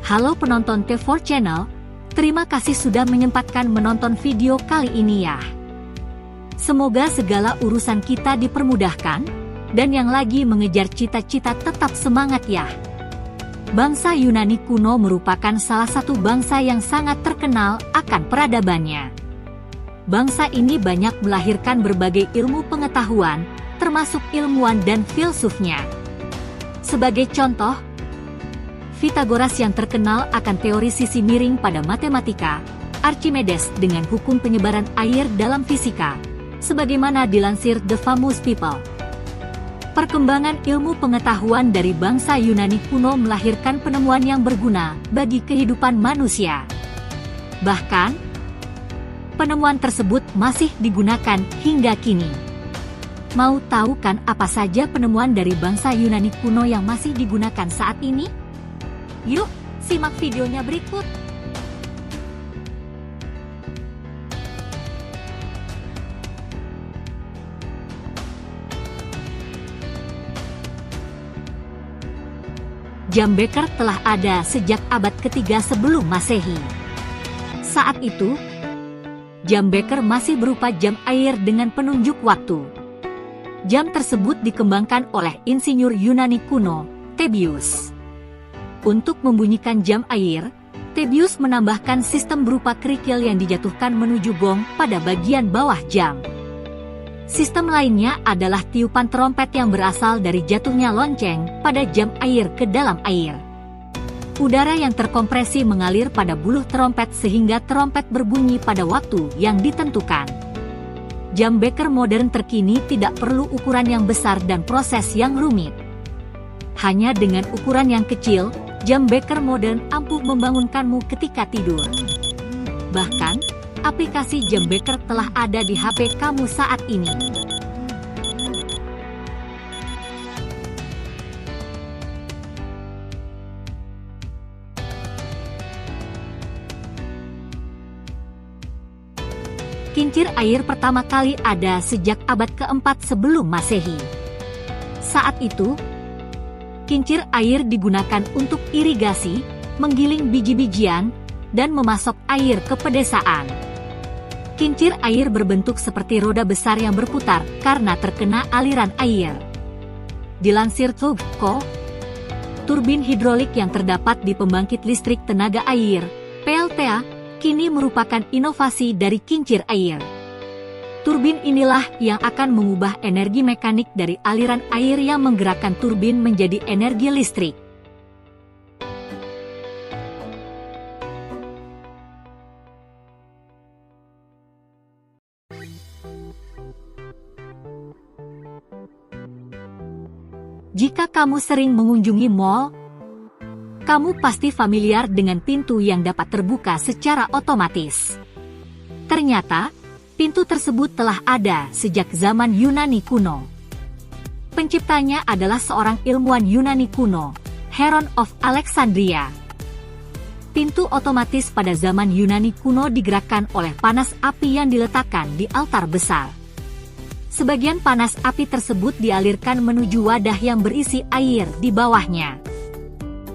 Halo penonton T4 Channel, terima kasih sudah menyempatkan menonton video kali ini ya. Semoga segala urusan kita dipermudahkan, dan yang lagi mengejar cita-cita tetap semangat ya. Bangsa Yunani kuno merupakan salah satu bangsa yang sangat terkenal akan peradabannya. Bangsa ini banyak melahirkan berbagai ilmu pengetahuan, termasuk ilmuwan dan filsufnya. Sebagai contoh, Pythagoras yang terkenal akan teori sisi miring pada matematika, Archimedes dengan hukum penyebaran air dalam fisika, sebagaimana dilansir The Famous People. Perkembangan ilmu pengetahuan dari bangsa Yunani kuno melahirkan penemuan yang berguna bagi kehidupan manusia. Bahkan, penemuan tersebut masih digunakan hingga kini. Mau tahu kan apa saja penemuan dari bangsa Yunani kuno yang masih digunakan saat ini? Yuk, simak videonya berikut. Jam beker telah ada sejak abad ketiga sebelum Masehi. Saat itu, jam beker masih berupa jam air dengan penunjuk waktu. Jam tersebut dikembangkan oleh insinyur Yunani kuno, Thebius. Untuk membunyikan jam air, Thebius menambahkan sistem berupa kerikil yang dijatuhkan menuju gong pada bagian bawah jam. Sistem lainnya adalah tiupan trompet yang berasal dari jatuhnya lonceng pada jam air ke dalam air. Udara yang terkompresi mengalir pada buluh trompet sehingga trompet berbunyi pada waktu yang ditentukan. Jam beker modern terkini tidak perlu ukuran yang besar dan proses yang rumit. Hanya dengan ukuran yang kecil, jam beker modern ampuh membangunkanmu ketika tidur. Bahkan, aplikasi jam beker telah ada di HP kamu saat ini. Kincir air pertama kali ada sejak abad keempat sebelum Masehi. Saat itu, kincir air digunakan untuk irigasi, menggiling biji-bijian, dan memasok air ke pedesaan. Kincir air berbentuk seperti roda besar yang berputar karena terkena aliran air. Dilansir Tugko, turbin hidrolik yang terdapat di pembangkit listrik tenaga air, PLTA, kini merupakan inovasi dari kincir air. Turbin inilah yang akan mengubah energi mekanik dari aliran air yang menggerakkan turbin menjadi energi listrik. Jika kamu sering mengunjungi mall, kamu pasti familiar dengan pintu yang dapat terbuka secara otomatis. Ternyata, pintu tersebut telah ada sejak zaman Yunani kuno. Penciptanya adalah seorang ilmuwan Yunani kuno, Heron of Alexandria. Pintu otomatis pada zaman Yunani kuno digerakkan oleh panas api yang diletakkan di altar besar. Sebagian panas api tersebut dialirkan menuju wadah yang berisi air di bawahnya.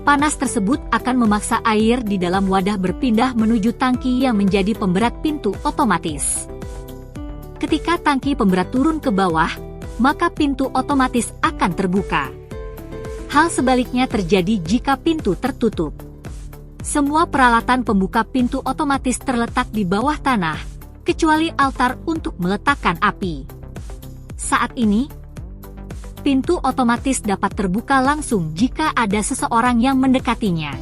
Panas tersebut akan memaksa air di dalam wadah berpindah menuju tangki yang menjadi pemberat pintu otomatis. Ketika tangki pemberat turun ke bawah, maka pintu otomatis akan terbuka. Hal sebaliknya terjadi jika pintu tertutup. Semua peralatan pembuka pintu otomatis terletak di bawah tanah, kecuali altar untuk meletakkan api. Saat ini, pintu otomatis dapat terbuka langsung jika ada seseorang yang mendekatinya.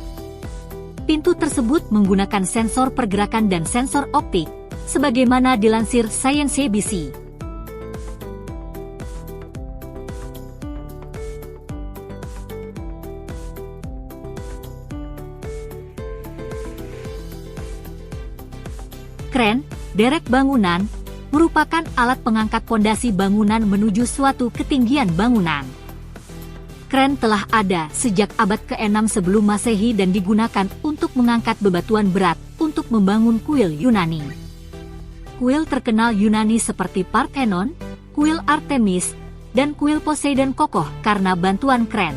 Pintu tersebut menggunakan sensor pergerakan dan sensor optik, sebagaimana dilansir Science ABC. Kren, derek bangunan, merupakan alat pengangkat pondasi bangunan menuju suatu ketinggian bangunan. Kren telah ada sejak abad ke-6 sebelum Masehi dan digunakan untuk mengangkat bebatuan berat untuk membangun kuil Yunani. Kuil terkenal Yunani seperti Parthenon, kuil Artemis, dan kuil Poseidon kokoh karena bantuan kren.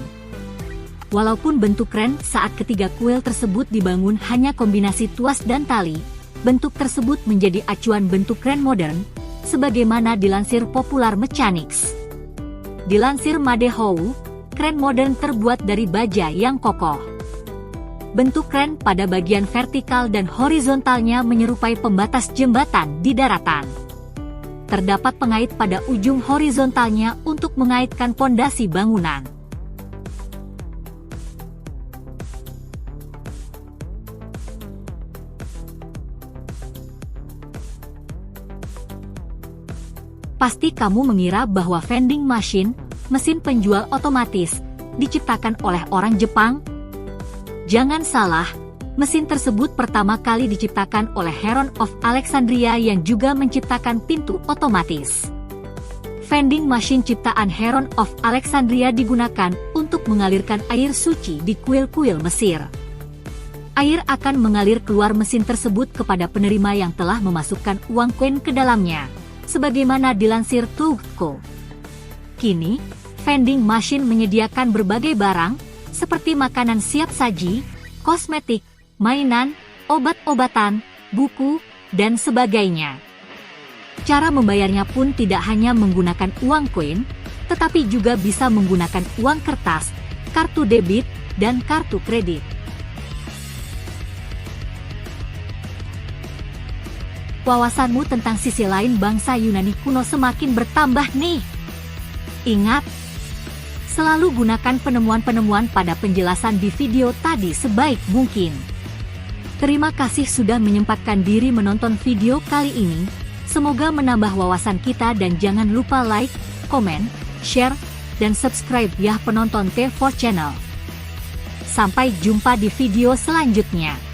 Walaupun bentuk kren saat ketiga kuil tersebut dibangun hanya kombinasi tuas dan tali, bentuk tersebut menjadi acuan bentuk kren modern, sebagaimana dilansir Popular Mechanics. Dilansir Madehou, kren modern terbuat dari baja yang kokoh. Bentuk kren pada bagian vertikal dan horizontalnya menyerupai pembatas jembatan di daratan. Terdapat pengait pada ujung horizontalnya untuk mengaitkan pondasi bangunan. Pasti kamu mengira bahwa vending machine, mesin penjual otomatis, diciptakan oleh orang Jepang? Jangan salah, mesin tersebut pertama kali diciptakan oleh Heron of Alexandria yang juga menciptakan pintu otomatis. Vending machine ciptaan Heron of Alexandria digunakan untuk mengalirkan air suci di kuil-kuil Mesir. Air akan mengalir keluar mesin tersebut kepada penerima yang telah memasukkan uang koin ke dalamnya, sebagaimana dilansir Tougco. Kini, vending machine menyediakan berbagai barang, seperti makanan siap saji, kosmetik, mainan, obat-obatan, buku, dan sebagainya. Cara membayarnya pun tidak hanya menggunakan uang koin, tetapi juga bisa menggunakan uang kertas, kartu debit, dan kartu kredit. Wawasanmu tentang sisi lain bangsa Yunani kuno semakin bertambah nih. Ingat, selalu gunakan penemuan-penemuan pada penjelasan di video tadi sebaik mungkin. Terima kasih sudah menyempatkan diri menonton video kali ini. Semoga menambah wawasan kita dan jangan lupa like, komen, share, dan subscribe ya penonton T4 Channel. Sampai jumpa di video selanjutnya.